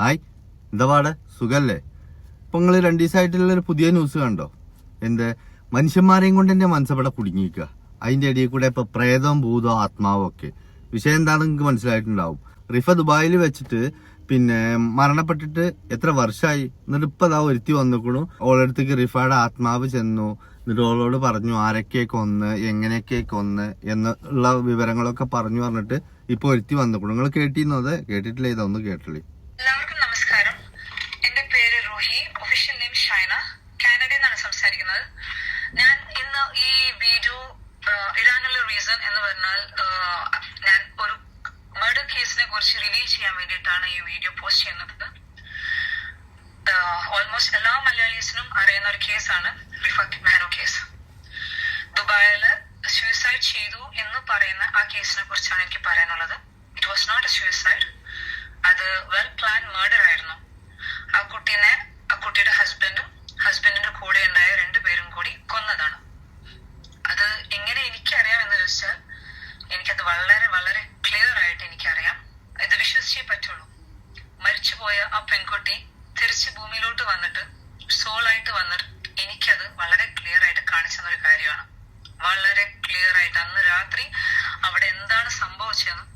Hi, എന്താ പാട്? സുഖല്ലേ? ഇപ്പൊ നിങ്ങൾ 2 ദിവസമായിട്ടുള്ളൊരു പുതിയ ന്യൂസ് കണ്ടോ? എന്ത് മനുഷ്യന്മാരെയും കൊണ്ട് എന്റെ മനസ്സവിടെ കുടുങ്ങിയിരിക്കുക. അതിന്റെ ഇടയിൽ കൂടെ ഇപ്പൊ പ്രേതവും ഭൂതവും ആത്മാവും ഒക്കെ. വിഷയം എന്താണെന്ന് നിങ്ങൾക്ക് മനസ്സിലായിട്ടുണ്ടാവും. റിഫ ദുബായിൽ വെച്ചിട്ട് മരണപ്പെട്ടിട്ട് എത്ര വർഷമായി. എന്നിട്ട് ഇപ്പൊ അതാ ഒരുത്തി വന്നിക്കണു. ഓളടുത്തേക്ക് റിഫയുടെ ആത്മാവ് ചെന്നു. എന്നിട്ട് ഓളോട് പറഞ്ഞു ആരൊക്കെ കൊന്ന്, എങ്ങനെയൊക്കെ കൊന്ന് എന്നുള്ള വിവരങ്ങളൊക്കെ പറഞ്ഞു പറഞ്ഞിട്ട് ഇപ്പൊ ഒരുത്തി വന്നിക്കണു. നിങ്ങൾ കേട്ടിരുന്നോ? അത് കേട്ടിട്ടില്ല. ഇതൊന്ന് കേട്ടില്ലേ? എല്ലാവർക്കും നമസ്കാരം. എന്റെ പേര് റൂഹി, ഒഫീഷ്യൽ നെയിം ഷൈന, കാനഡയിൽ നിന്നാണ് സംസാരിക്കുന്നത്. ഞാൻ ഇന്ന് ഈ വീഡിയോ ഇടാനുള്ള റീസൺ എന്ന് പറഞ്ഞാൽ ഞാൻ ഒരു മർഡർ കേസിനെ കുറിച്ച് റിവീൽ ചെയ്യാൻ വേണ്ടിയിട്ടാണ് ഈ വീഡിയോ പോസ്റ്റ് ചെയ്യുന്നത്. ഓൾമോസ്റ്റ് എല്ലാ മലയാളീസിനും അറിയുന്ന ഒരു കേസാണ് റിഫ മെഹനു കേസ്. ദുബായില് സൂയിസൈഡ് ചെയ്തു എന്ന് പറയുന്ന ആ കേസിനെ കുറിച്ചാണ് എനിക്ക് പറയാനുള്ളത്. It was not a suicide, അത് വെൽ പ്ലാൻ മർഡർ ആയിരുന്നു. ആ കുട്ടിയുടെ ഹസ്ബൻഡിന്റെ കൂടെ ഉണ്ടായ 2 പേരും കൂടി കൊന്നതാണ്. അത് എങ്ങനെ എനിക്കറിയാമെന്ന് ചോദിച്ചാൽ എനിക്കത് വളരെ വളരെ ക്ലിയർ ആയിട്ട് എനിക്കറിയാം. ഇത് വിശ്വസിച്ചേ പറ്റുള്ളൂ. മരിച്ചുപോയ ആ പെൺകുട്ടി തിരിച്ച് ഭൂമിയിലോട്ട് വന്നിട്ട് സോളായിട്ട് വന്നിട്ട് എനിക്കത് വളരെ ക്ലിയർ ആയിട്ട് കാണിച്ചു തന്നൊരു കാര്യമാണ്. വളരെ ക്ലിയർ ആയിട്ട് അന്ന് രാത്രി അവിടെ എന്താണ് സംഭവിച്ചതെന്നും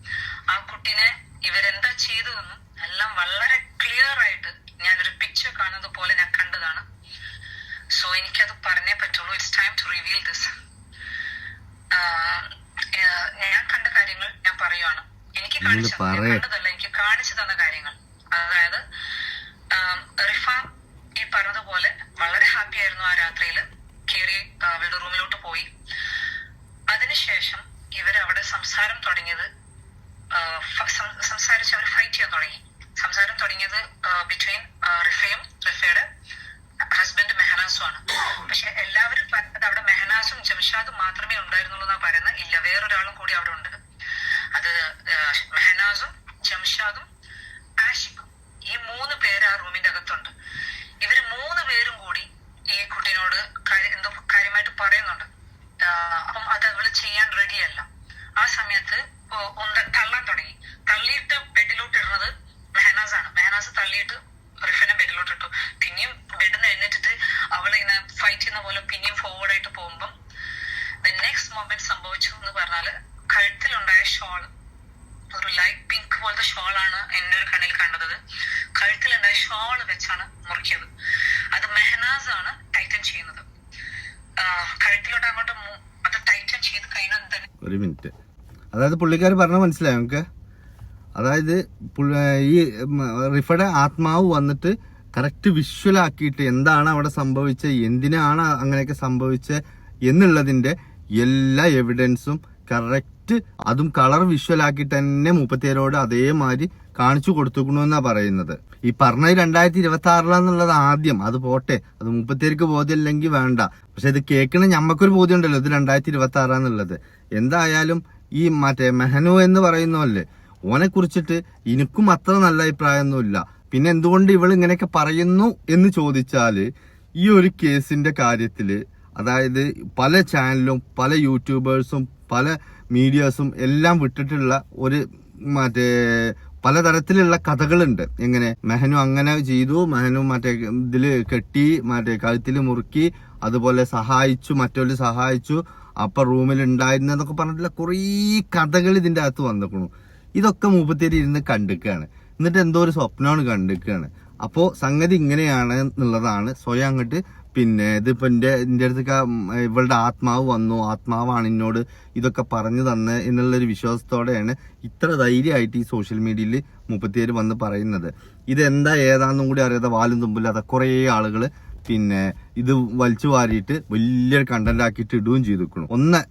ആ കുട്ടീനെ ഇവരെന്താ ചെയ്തതെന്നും എല്ലാം വളരെ ക്ലിയർ ആയിട്ട് ഞാനൊരു പിക്ചർ കാണുന്നത് പോലെ ഞാൻ കണ്ടതാണ്. സോ എനിക്കത് പറഞ്ഞേ പറ്റുള്ളൂ. It's time to reveal this. ഞാൻ കണ്ട കാര്യങ്ങൾ ഞാൻ പറയുവാണ്. എനിക്ക് കണ്ടതല്ല, എനിക്ക് കാണിച്ചു തന്ന കാര്യങ്ങൾ. അതായത് റിഫ ഈ പറഞ്ഞതുപോലെ വളരെ ഹാപ്പി ആയിരുന്നു. ആ രാത്രിയിൽ കയറി അവളുടെ റൂമിലോട്ട് പോയി. അതിനുശേഷം ഇവരവിടെ സംസാരം തുടങ്ങിയത്, സംസാരിച്ച് അവർ ഫൈറ്റ് ചെയ്യാൻ തുടങ്ങി. സംസാരം തുടങ്ങിയത് ബിറ്റ്വീൻ റിഫയും റിഫയുടെ ഹസ്ബൻഡ് മെഹനാസും ആണ്. പക്ഷെ എല്ലാവരും പറഞ്ഞത് അവിടെ മെഹനാസും ജംഷാദും മാത്രമേ ഉണ്ടായിരുന്നുള്ളൂ എന്നാ പറയുന്നത്. ഇല്ല, വേറൊരാളും കൂടി അവിടെ ഉണ്ട്. അത് മെഹനാസും ജംഷാദും ആഷിഖും, ഈ 3 പേര് ആ റൂമിന്റെ അകത്തുണ്ട്. ഇവര് 3 പേരും കൂടി ഈ കുട്ടീനോട് എന്തോ കാര്യമായിട്ട് പറയുന്നുണ്ട്. അപ്പം അത് അവള് ചെയ്യാൻ റെഡിയല്ല. ആ സമയത്ത് ഒന്ന് തള്ളാൻ തുടങ്ങി. തള്ളിയിട്ട് ബെഡിലോട്ട് ഇടുന്നത് മെഹനാസാണ്. മെഹനാസ് തള്ളിയിട്ട് റിഫിനെ ബെഡിലോട്ട് ഇട്ടു. പിന്നെയും ബെഡിൽ നിന്ന് എഴുന്നേറ്റിട്ട് അവളിങ്ങനെ ഫൈറ്റ് ചെയ്യുന്ന പോലെ പിന്നെയും ഫോർവേഡ് ആയിട്ട് പോകുമ്പം നെക്സ്റ്റ് മൊമെന്റ് സംഭവിച്ചു എന്ന് പറഞ്ഞാല് കഴുത്തിലുണ്ടായ ഷോൾ, ഒരു ലൈറ്റ് പിങ്ക് പോലത്തെ ഷോളാണ് എന്റെ ഒരു കണ്ണിൽ കണ്ടത്. കഴുത്തിലുണ്ടായ ഷോൾ വെച്ചാണ് മുറിക്കിയത്. അത് മെഹനാസ് ആണ് ടൈറ്റൻ ചെയ്യുന്നത്. കഴുത്തിലോട്ട് അങ്ങോട്ട് അത് ടൈറ്റൻ ചെയ്ത് കഴിഞ്ഞാൽ തന്നെ. ഒരു മിനിറ്റ്, അതായത് പുള്ളിക്കാർ പറഞ്ഞ മനസ്സിലായോ നമുക്ക്? അതായത് ഈ റിഫയുടെ ആത്മാവ് വന്നിട്ട് കറക്റ്റ് വിഷ്വലാക്കിയിട്ട് എന്താണ് അവിടെ സംഭവിച്ചത്, എന്തിനാണ് അങ്ങനെയൊക്കെ സംഭവിച്ചത് എന്നുള്ളതിന്റെ എല്ലാ എവിഡൻസും കറക്റ്റ്, അതും കളർ വിഷ്വലാക്കിയിട്ട് തന്നെ 37 അതേമാതിരി കാണിച്ചു കൊടുത്തുക്കണമെന്നാ പറയുന്നത്. ഈ പറഞ്ഞത് 2026 ആദ്യം, അത് പോട്ടെ, അത് 37 ബോധ്യമില്ലെങ്കിൽ വേണ്ട. പക്ഷെ ഇത് കേൾക്കണ ഞമ്മക്കൊരു ബോധ്യം ഉണ്ടല്ലോ ഇത് 2026 എന്തായാലും ഈ മെഹനു എന്ന് പറയുന്നല്ലേ, ഓനെ കുറിച്ചിട്ട് എനിക്കും അത്ര നല്ല അഭിപ്രായമൊന്നുമില്ല. പിന്നെ എന്തുകൊണ്ട് ഇവൾ ഇങ്ങനെയൊക്കെ പറയുന്നു എന്ന് ചോദിച്ചാല്, ഈ ഒരു കേസിന്റെ കാര്യത്തില്, അതായത് പല ചാനലും പല യൂട്യൂബേഴ്സും പല മീഡിയാസും എല്ലാം വിട്ടിട്ടുള്ള ഒരു പലതരത്തിലുള്ള കഥകളുണ്ട്. എങ്ങനെ മെഹനു അങ്ങനെ ചെയ്തു, മെഹനു ഇതില് കെട്ടി കഴുത്തില് മുറുക്കി, അതുപോലെ സഹായിച്ചു, മറ്റൊരു സഹായിച്ചു, അപ്പൊ റൂമിൽ ഉണ്ടായിരുന്നതൊക്കെ പറഞ്ഞിട്ടുള്ള കുറേ കഥകൾ ഇതിന്റെ അകത്ത് വന്നിക്കണു. ഇതൊക്കെ 37 ഇരുന്ന് കണ്ടിക്കുകയാണ്. എന്നിട്ട് എന്തോ ഒരു സ്വപ്നമാണ് കണ്ടിക്കുകയാണ്. അപ്പോ സംഗതി ഇങ്ങനെയാണ് എന്നുള്ളതാണ് സ്വയം അങ്ങോട്ട് ഇതിപ്പോ എന്റെ അടുത്തേക്ക് ഇവളുടെ ആത്മാവ് വന്നു, ആത്മാവാണ് എന്നോട് ഇതൊക്കെ പറഞ്ഞു തന്നെ എന്നുള്ളൊരു വിശ്വാസത്തോടെയാണ് ഇത്ര ധൈര്യമായിട്ട് ഈ സോഷ്യൽ മീഡിയയിൽ 37 വന്ന് പറയുന്നത്. ഇതെന്താ ഏതാന്നും കൂടി അറിയാതെ വാലും തുമ്പില്ലാതെ കുറേ ആളുകള് ഇത് വലിച്ചു വാരിയിട്ട് വലിയൊരു കണ്ടന്റ് ആക്കിയിട്ട് ഇടുകയും ചെയ്തിരിക്കണം.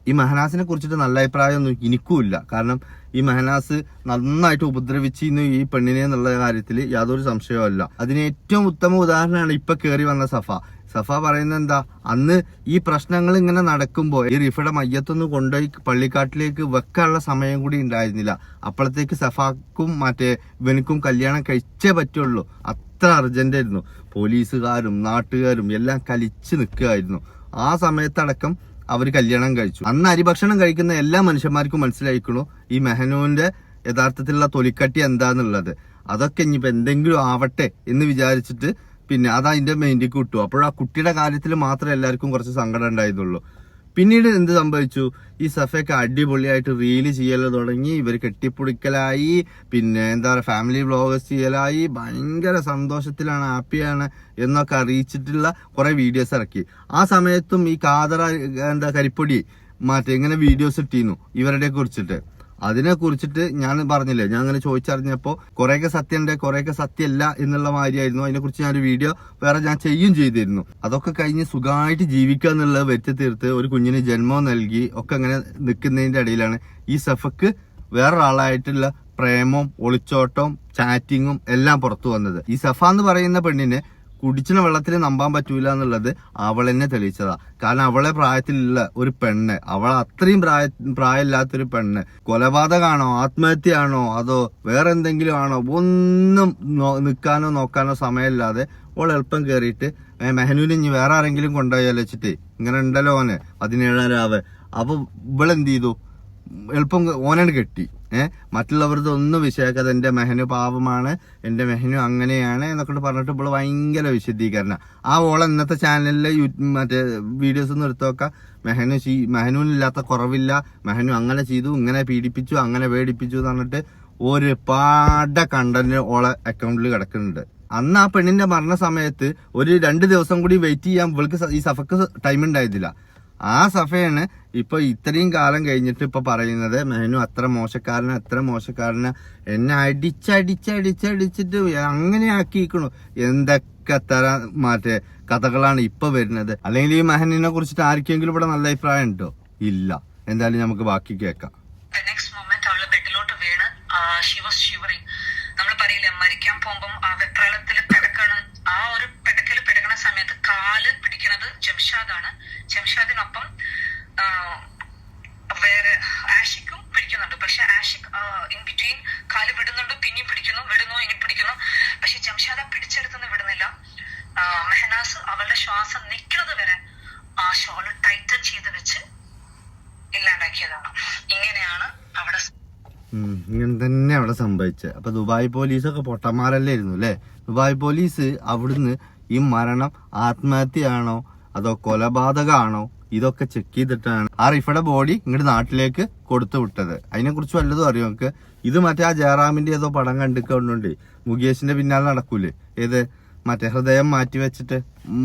ഈ മെഹനാസിനെ കുറിച്ചിട്ട് നല്ല അഭിപ്രായമൊന്നും എനിക്കുമില്ല. കാരണം ഈ മെഹനാസ് നന്നായിട്ട് ഉപദ്രവിച്ചിരുന്നു ഈ പെണ്ണിനെ എന്നുള്ള കാര്യത്തിൽ യാതൊരു സംശയവുമല്ല. അതിന് ഏറ്റവും ഉത്തമ ഉദാഹരണമാണ് ഇപ്പൊ കയറി വന്ന സഫ പറയുന്നത് എന്താ, അന്ന് ഈ പ്രശ്നങ്ങൾ ഇങ്ങനെ നടക്കുമ്പോൾ ഈ റിഫയുടെ മയ്യത്തൊന്ന് കൊണ്ടുപോയി പള്ളിക്കാട്ടിലേക്ക് വെക്കാനുള്ള സമയം കൂടി ഉണ്ടായിരുന്നില്ല. അപ്പോഴത്തേക്ക് സഫാക്കും ഇവനക്കും കല്യാണം കഴിച്ചേ പറ്റുള്ളൂ. അത്ര അർജന്റ് ആയിരുന്നു. പോലീസുകാരും നാട്ടുകാരും എല്ലാം കലിച്ച് നിൽക്കുകയായിരുന്നു. ആ സമയത്തടക്കം അവർ കല്യാണം കഴിച്ചു. അന്ന് അരിഭക്ഷണം കഴിക്കുന്ന എല്ലാ മനുഷ്യന്മാർക്കും മനസ്സിലായിക്കണു ഈ മെഹനുവിന്റെ യഥാർത്ഥത്തിലുള്ള തൊലിക്കട്ടി എന്താന്നുള്ളത്. അതൊക്കെ ഇനിയിപ്പോ എന്തെങ്കിലും ആവട്ടെ എന്ന് വിചാരിച്ചിട്ട് പിന്നെ അത് അതിന്റെ മെയിൻറ്റിക്ക് വിട്ടു. അപ്പോൾ ആ കുട്ടിയുടെ കാര്യത്തിൽ മാത്രമേ എല്ലാവർക്കും കുറച്ച് സങ്കടം ഉണ്ടായിരുന്നുള്ളൂ. പിന്നീട് എന്ത് സംഭവിച്ചു, ഈ സഫയൊക്കെ അടിപൊളിയായിട്ട് റീല് ചെയ്യൽ തുടങ്ങി, ഇവർ കെട്ടിപ്പിടിക്കലായി, പിന്നെ എന്താ പറയുക ഫാമിലി വ്ളോഗേഴ്സ് ചെയ്യലായി, ഭയങ്കര സന്തോഷത്തിലാണ്, ഹാപ്പിയാണ് എന്നൊക്കെ അറിയിച്ചിട്ടുള്ള കുറെ വീഡിയോസ് ഇറക്കി. ആ സമയത്തും ഈ കാതറ കരിപ്പൊടി ഇങ്ങനെ വീഡിയോസ് ഇട്ടിരുന്നു ഇവരുടെ കുറിച്ചിട്ട്. അതിനെ കുറിച്ചിട്ട് ഞാൻ പറഞ്ഞില്ലേ, ഞാൻ അങ്ങനെ ചോദിച്ചറിഞ്ഞപ്പോ കുറെയൊക്കെ സത്യമുണ്ട്, കുറെയൊക്കെ സത്യമല്ല എന്നുള്ള മാതിരിയായിരുന്നു. അതിനെ കുറിച്ച് ഞാനൊരു വീഡിയോ വേറെ ഞാൻ ചെയ്യും ചെയ്തിരുന്നു. അതൊക്കെ കഴിഞ്ഞ് സുഖമായിട്ട് ജീവിക്കുക എന്നുള്ളത് വരുത്തി തീർത്ത് ഒരു കുഞ്ഞിന് ജന്മം നൽകി ഒക്കെ അങ്ങനെ നിൽക്കുന്നതിന്റെ ഇടയിലാണ് ഈ സഫക്ക് വേറൊരാളായിട്ടുള്ള പ്രേമവും ഒളിച്ചോട്ടവും ചാറ്റിങ്ങും എല്ലാം പുറത്തു വന്നത്. ഈ സഫ എന്ന് പറയുന്ന പെണ്ണിനെ കുടിച്ചിന വെള്ളത്തിൽ നമ്പാൻ പറ്റൂല എന്നുള്ളത് അവൾ തന്നെ തെളിയിച്ചതാ. കാരണം അവളെ പ്രായത്തിലുള്ള ഒരു പെണ്ണ്, അവൾ അത്രയും പ്രായമില്ലാത്തൊരു പെണ്ണ് കൊലപാതകമാണോ ആത്മഹത്യയാണോ അതോ വേറെ എന്തെങ്കിലും ആണോ ഒന്നും നിൽക്കാനോ നോക്കാനോ സമയമില്ലാതെ അവൾ എളുപ്പം കയറിയിട്ട് മെഹനൂന് ഇനി വേറെ ആരെങ്കിലും കൊണ്ടുപോയാലോ വെച്ചിട്ട് ഇങ്ങനെ ഉണ്ടല്ലോ ഓന് 17 രാവ്. അപ്പൊ ഇവളെന്ത് ചെയ്തു, എളുപ്പം ഓനാണ് കെട്ടി. മറ്റുള്ളവരുടെ ഒന്നും വിഷയക്കാതെ എന്റെ മെഹനു പാവമാണ്, എന്റെ മെഹനു അങ്ങനെയാണ് എന്നൊക്കെ പറഞ്ഞിട്ട് ഇപ്പോൾ ഭയങ്കര വിശദീകരണം. ആ ഓളെ ഇന്നത്തെ ചാനലിലെ മറ്റേ വീഡിയോസ് ഒന്നും എടുത്തു നോക്കാം. മെഹനുവിനില്ലാത്ത കുറവില്ല, മെഹനു അങ്ങനെ ചെയ്തു, ഇങ്ങനെ പീഡിപ്പിച്ചു, അങ്ങനെ പേടിപ്പിച്ചു എന്ന് പറഞ്ഞിട്ട് ഒരുപാട് കണ്ടന്റ് ഓളെ അക്കൗണ്ടിൽ കിടക്കുന്നുണ്ട്. അന്ന് ആ പെണ്ണിന്റെ മരണ സമയത്ത് ഒരു 2 ദിവസം കൂടി വെയിറ്റ് ചെയ്യാൻ ഇവൾക്ക് ഈ സഫക്ക് ടൈം ഉണ്ടായിരുന്നില്ല. ആ സഫയാണ് ഇപ്പൊ ഇത്രയും കാലം കഴിഞ്ഞിട്ട് ഇപ്പൊ പറയുന്നത് മെഹനു അത്ര മോശക്കാരന എന്നെ അടിച്ചടിച്ചിട്ട് അങ്ങനെ ആക്കിയിരിക്കണു. എന്തൊക്കെ തരം കഥകളാണ് ഇപ്പൊ വരുന്നത്. അല്ലെങ്കിൽ ഈ മെഹനിനെ കുറിച്ചിട്ട് ആർക്കെങ്കിലും ഇവിടെ നല്ല അഭിപ്രായം ഉണ്ടോ? ഇല്ല. എന്തായാലും നമുക്ക് ബാക്കി കേൾക്കാം. മരിക്കാൻ പോകുമ്പം ആ വെപ്രാളത്തിൽ കിടക്കണം. ആ ഒരു പെടക്കൽ പെടക്കണ സമയത്ത് കാല് പിടിക്കുന്നത് ജംഷാദാണ്. ജംഷാദിനൊപ്പം വേറെ ആഷിഖും പിടിക്കുന്നുണ്ട്. പക്ഷെ ആഷിഖ് ഇൻ ബിറ്റ്വീൻ കാല് വിടുന്നുണ്ട്, പിന്നെയും പിടിക്കുന്നു, വിടുന്നു, ഇനി പിടിക്കുന്നു. പക്ഷെ ജംഷാദ പിടിച്ചെടുത്തുനിന്ന് വിടുന്നില്ല. മെഹനാസ് അവളുടെ ശ്വാസം നിൽക്കുന്നത് വരെ ആ ഷോള് ടൈറ്റൻ ചെയ്ത് വെച്ച് ഇല്ലാണ്ടാക്കിയതാണ്. ഇങ്ങനെയാണ് അവിടെ ഇങ്ങനെ തന്നെ അവിടെ സംഭവിച്ചത്. അപ്പൊ ദുബായ് പോലീസൊക്കെ പൊട്ടന്മാരല്ലായിരുന്നു അല്ലെ? ദുബായ് പോലീസ് അവിടുന്ന് ഈ മരണം ആത്മഹത്യയാണോ അതോ കൊലപാതകമാണോ ഇതൊക്കെ ചെക്ക് ചെയ്തിട്ടാണ് ആ റിഫയുടെ ബോഡി ഇങ്ങോട്ട് നാട്ടിലേക്ക് കൊടുത്തു വിട്ടത്. അതിനെ കുറിച്ച് വല്ലതും അറിയോ നമുക്ക്? ഇത് മറ്റേ ആ ജയറാമിന്റെ ഏതോ പടം കണ്ടിട്ടുണ്ട്, മുകേഷിന്റെ പിന്നാലെ നടക്കൂലേ, ഏത് മറ്റേ ഹൃദയം മാറ്റി വെച്ചിട്ട്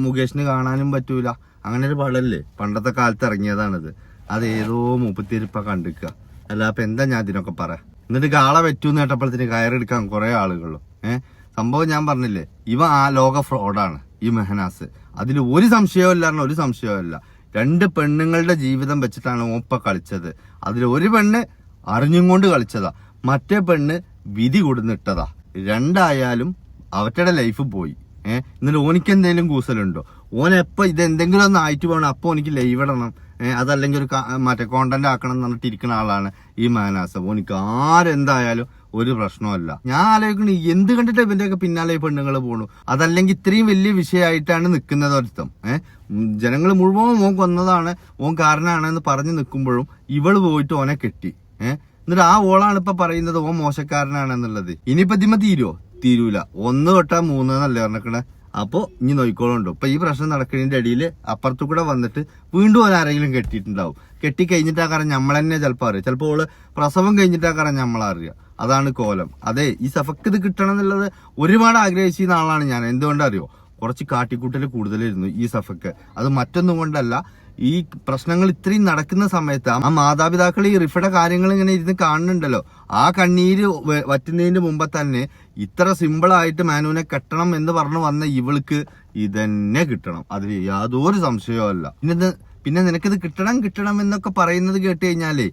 മുകേഷിന് കാണാനും പറ്റൂല, അങ്ങനെ ഒരു പടല്ലേ പണ്ടത്തെ കാലത്ത് ഇറങ്ങിയതാണിത്. അത് ഏതോ മുപ്പത്തിരിപ്പ കണ്ടിക്കുക. അല്ല അപ്പൊ എന്താ ഞാൻ ഇതിനൊക്കെ പറയാം. എന്നിട്ട് കാളെ പറ്റൂന്ന് കേട്ടപ്പോഴത്തേന് കയറെടുക്കാൻ കുറെ ആളുകളും സംഭവം ഞാൻ പറഞ്ഞില്ലേ, ഇവ ആ ലോക ഫ്രോഡാണ് ഈ മെഹനാസ്. അതിൽ ഒരു സംശയവുമല്ല. 2 പെണ്ണുങ്ങളുടെ ജീവിതം വെച്ചിട്ടാണ് ഓപ്പ കളിച്ചത്. അതിൽ ഒരു പെണ്ണ് അറിഞ്ഞും കൊണ്ട് കളിച്ചതാ, മറ്റേ പെണ്ണ് വിധി കൊടുന്നിട്ടതാ. രണ്ടായാലും അവറ്റയുടെ ലൈഫ് പോയി. എന്നിട്ട് ഓനിക്ക് എന്തെങ്കിലും കൂസലുണ്ടോ? ഓനെപ്പോ ഇതെന്തെങ്കിലും ഒന്ന് ആയിട്ട് വേണം അപ്പൊ എനിക്ക് ലൈവ് ഇടണം, അതല്ലെങ്കിൽ ഒരു മറ്റേ കോണ്ടന്റ് ആക്കണം എന്ന് പറഞ്ഞിട്ട് ഇരിക്കുന്ന ആളാണ് ഈ മെഹനാസ്. ഓനിക്ക് ആരെന്തായാലും ഒരു പ്രശ്നമല്ല. ഞാൻ ആലോചിക്കണു എന്ത് കണ്ടിട്ട് ഇവന്റെയൊക്കെ പിന്നാലെ പെണ്ണുങ്ങൾ പോണു. അതല്ലെങ്കിൽ ഇത്രയും വലിയ വിഷയമായിട്ടാണ് നിൽക്കുന്നത് ഒരുത്തം. ജനങ്ങൾ മുഴുവൻ ഓൻ കൊന്നതാണ്, ഓൻ കാരണമാണെന്ന് പറഞ്ഞു നിൽക്കുമ്പോഴും ഇവള് പോയിട്ട് ഓനെ കെട്ടി. എന്നിട്ട് ആ ഓളാണ് ഇപ്പൊ പറയുന്നത് ഓൻ മോശക്കാരനാണെന്നുള്ളത്. ഇനിയിപ്പോ ഇതിമ തീരൂല. 1 തൊട്ടാ 3 എന്നല്ലേ പറഞ്ഞേക്കണേ. അപ്പൊ ഇനി നോയിക്കോളുണ്ടോ. ഇപ്പൊ ഈ പ്രശ്നം നടക്കുന്നതിന്റെ ഇടയിൽ അപ്പുറത്തു കൂടെ വന്നിട്ട് വീണ്ടും ആരെങ്കിലും കെട്ടിയിട്ടുണ്ടാവും. കെട്ടി കഴിഞ്ഞിട്ടാ കാരണം നമ്മളെന്നെ ചിലപ്പോ അറിയാം, ചിലപ്പോ ഓള് പ്രസവം കഴിഞ്ഞിട്ടാ കാരണം നമ്മളറിയാം. അതാണ് കോലം. അതെ, ഈ സഫക്ക് ഇത് കിട്ടണം എന്നുള്ളത് ഒരുപാട് ആഗ്രഹിച്ചിരുന്ന ആളാണ് ഞാൻ. എന്തുകൊണ്ടറിയോ? കുറച്ച് കാട്ടിക്കൂട്ടൽ കൂടുതലായിരുന്നു ഈ സഫക്ക്. അത് മറ്റൊന്നും കൊണ്ടല്ല, ഈ പ്രശ്നങ്ങൾ ഇത്രയും നടക്കുന്ന സമയത്ത് ആ മാതാപിതാക്കൾ ഈ റിഫയുടെ കാര്യങ്ങൾ ഇങ്ങനെ ഇരുന്ന് കാണുന്നുണ്ടല്ലോ, ആ കണ്ണീര് വറ്റുന്നതിന് മുമ്പ് തന്നെ ഇത്ര സിമ്പിളായിട്ട് മാനുവിനെ കെട്ടണം എന്ന് പറഞ്ഞു വന്ന ഇവൾക്ക് ഇതന്നെ കിട്ടണം, അതിൽ യാതൊരു സംശയവും അല്ല. പിന്നെ നിനക്കിത് കിട്ടണം എന്നൊക്കെ പറയുന്നത് കേട്ട് കഴിഞ്ഞാലേ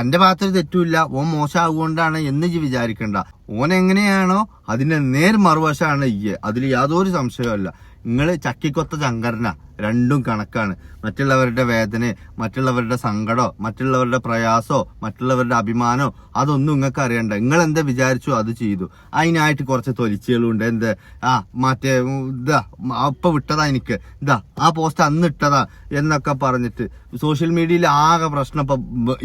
എന്റെ ഭാഗത്തൊരു തെറ്റുമില്ല, ഓൻ മോശമാകൊണ്ടാണ് എന്ന് വിചാരിക്കണ്ട. ഓൻ എങ്ങനെയാണോ അതിന്റെ നേർ മറുവശമാണ് അതിൽ യാതൊരു സംശയമല്ല. നിങ്ങൾ ചക്കിക്കൊത്ത ചങ്കരന, രണ്ടും കണക്കാണ്. മറ്റുള്ളവരുടെ വേദന, മറ്റുള്ളവരുടെ സങ്കടോ, മറ്റുള്ളവരുടെ പ്രയാസോ, മറ്റുള്ളവരുടെ അഭിമാനോ അതൊന്നും നിങ്ങൾക്ക് അറിയണ്ട. നിങ്ങൾ എന്താ വിചാരിച്ചു അത് ചെയ്തു. അതിനായിട്ട് കുറച്ച് തൊലിച്ചുകളുണ്ട്. എന്ത് മറ്റേ ഇതാ ഇപ്പൊ വിട്ടതാ, എനിക്ക് ഇതാ ആ പോസ്റ്റ് അന്ന് ഇട്ടതാ എന്നൊക്കെ പറഞ്ഞിട്ട് സോഷ്യൽ മീഡിയയിൽ ആകെ പ്രശ്നം. ഇപ്പൊ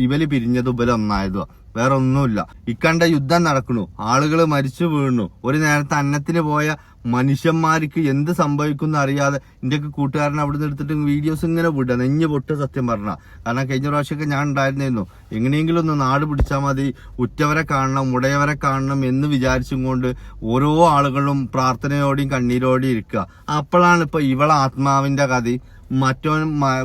ഇവല് പിരിഞ്ഞതും ഇവലൊന്നായതോ വേറെ ഒന്നുമില്ല. ഇക്കണ്ട യുദ്ധം നടക്കണു, ആളുകൾ മരിച്ചു വീണു, ഒരു നേരത്തെ അന്നത്തിന് പോയ മനുഷ്യന്മാർക്ക് എന്ത് സംഭവിക്കും അറിയാതെ ഇന്ത്യക്ക് കൂട്ടുകാരൻ അവിടുന്ന് എടുത്തിട്ട് വീഡിയോസ് ഇങ്ങനെ വിടുക, നെഞ്ഞ് പൊട്ട് സത്യം പറഞ്ഞ. കാരണം കഴിഞ്ഞ പ്രാവശ്യമൊക്കെ ഞാൻ ഉണ്ടായിരുന്നിരുന്നു, എങ്ങനെയെങ്കിലും ഒന്ന് നാട് പിടിച്ചാൽ മതി, ഉറ്റവരെ കാണണം, ഉടയവരെ കാണണം എന്ന് വിചാരിച്ചും കൊണ്ട് ഓരോ ആളുകളും പ്രാർത്ഥനയോടെയും കണ്ണീരോടെയും ഇരിക്കുക. അപ്പോഴാണ് ഇപ്പൊ ഇവളെ ആത്മാവിന്റെ കഥ, മറ്റോൻ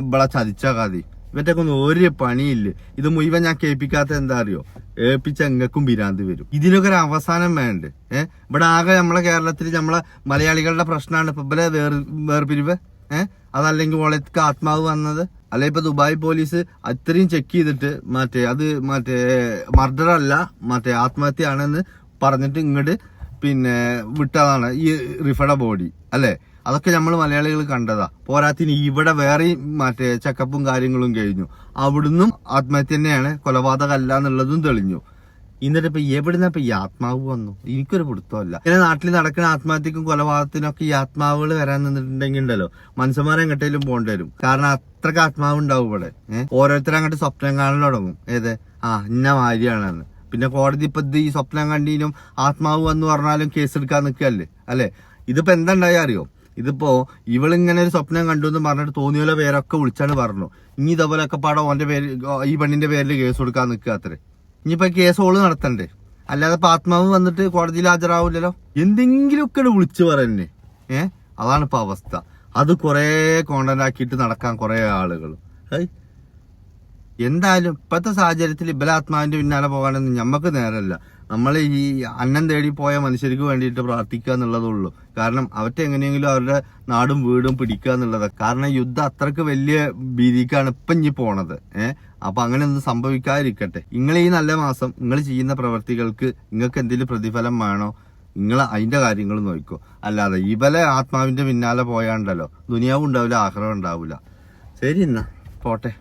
ഇവളെ ചതിച്ച കഥ. ഇവറ്റൊക്കെ ഒന്നും ഒരു പണിയില്ല. ഇത് മുഴുവൻ ഞാൻ കേൾപ്പിക്കാത്ത എന്താ അറിയോ, ഏൽപ്പിച്ച എങ്ങക്കും ഭ്രാന്തി വരും. ഇതിനൊക്കെ ഒരു അവസാനം വേണ്ടേ? ഇവിടെ ആകെ നമ്മളെ കേരളത്തിൽ നമ്മളെ മലയാളികളുടെ പ്രശ്നമാണ് ഇപ്പൊ ഇവരെ വേർപിരിവ്. അതല്ലെങ്കിൽ ഓളേക്ക് ആത്മാവ് വന്നത്, അല്ലെ ഇപ്പൊ ദുബായ് പോലീസ് അത്രയും ചെക്ക് ചെയ്തിട്ട് അത് മർഡർ അല്ല ആത്മഹത്യയാണെന്ന് പറഞ്ഞിട്ട് ഇങ്ങോട്ട് വിട്ടതാണ് ഈ റിഫയുടെ ബോഡി അല്ലെ. അതൊക്കെ നമ്മൾ മലയാളികൾ കണ്ടതാ. പോരാത്തിന് ഇവിടെ വേറെ ചെക്കപ്പും കാര്യങ്ങളും കഴിഞ്ഞു, അവിടുന്നും ആത്മഹത്യ തന്നെയാണ്, കൊലപാതകമല്ല എന്നുള്ളതും തെളിഞ്ഞു. എന്നിട്ട് ഇപ്പൊ എവിടുന്ന ഈ ആത്മാവ് വന്നു? എനിക്കൊരു പിടുത്തമല്ല. ഇങ്ങനെ നാട്ടിൽ നടക്കുന്ന ആത്മഹത്യക്കും കൊലപാതകത്തിനും ഒക്കെ ഈ ആത്മാവുകൾ വരാൻ നിന്നിട്ടുണ്ടെങ്കിൽ ഉണ്ടല്ലോ മനുഷ്യന്മാരെ എങ്ങോട്ടേലും പോകേണ്ടി വരും. കാരണം അത്രക്ക് ആത്മാവ് ഉണ്ടാവും ഇവിടെ. ഓരോരുത്തരും അങ്ങോട്ട് സ്വപ്നം കാണാൻ തുടങ്ങും, ഇന്ന മാരിയാണെന്ന്. പിന്നെ കോടതി ഇപ്പൊ ഈ സ്വപ്നം കണ്ടീനും ആത്മാവ് വന്ന് പറഞ്ഞാലും കേസെടുക്കാൻ നിൽക്കല്ലേ അല്ലെ. ഇതിപ്പോ എന്താ ഉണ്ടായാ അറിയോ, ഇതിപ്പോ ഇവളിങ്ങനെ ഒരു സ്വപ്നം കണ്ടു എന്ന് പറഞ്ഞിട്ട് തോന്നിയുള്ള പേരൊക്കെ വിളിച്ചാണ് പറഞ്ഞു, ഇനി ഇതേപോലെയൊക്കെ പാടം ഓന്റെ പേര് ഈ പെണ്ണിന്റെ പേരിൽ കേസ് കൊടുക്കാൻ നിൽക്കുക അത്രേ. ഇനിയിപ്പോ കേസ് ഓള് നടത്തണ്ടേ, അല്ലാതെ ഇപ്പൊ ആത്മാവ് വന്നിട്ട് കോടതിയിൽ ഹാജരാവില്ലല്ലോ. എന്തെങ്കിലുമൊക്കെ വിളിച്ചു പറയന്നെ. അതാണ് ഇപ്പൊ അവസ്ഥ. അത് കുറെ കോണ്ടന്റ് ആക്കിയിട്ട് നടക്കാൻ കുറെ ആളുകൾ. എന്തായാലും ഇപ്പത്തെ സാഹചര്യത്തിൽ ഇബലാത്മാവിന്റെ പിന്നാലെ പോകാനൊന്നും ഞമ്മക്ക് നേരമല്ല. നമ്മൾ ഈ അന്നം തേടി പോയ മനുഷ്യർക്ക് വേണ്ടിയിട്ട് പ്രാർത്ഥിക്കുക എന്നുള്ളതുള്ളൂ. കാരണം അവർക്ക് എങ്ങനെയെങ്കിലും അവരുടെ നാടും വീടും പിടിക്കുക എന്നുള്ളത്. കാരണം യുദ്ധം അത്രക്ക് വലിയ ഭീതിക്കാണ് ഇപ്പൊ ഇനി പോണത്. അപ്പൊ അങ്ങനെ ഒന്നും സംഭവിക്കാതിരിക്കട്ടെ. നിങ്ങൾ ഈ നല്ല മാസം നിങ്ങൾ ചെയ്യുന്ന പ്രവർത്തികൾക്ക് നിങ്ങൾക്ക് എന്തെങ്കിലും പ്രതിഫലം വേണോ, നിങ്ങൾ അതിന്റെ കാര്യങ്ങൾ നോക്കിക്കോ. അല്ലാതെ ഇവലെ ആത്മാവിന്റെ പിന്നാലെ പോയാണ്ടല്ലോ ദുനിയാവും ഉണ്ടാവില്ല, ആഖിറവും ഉണ്ടാവില്ല. ശരി എന്നാ പോട്ടെ.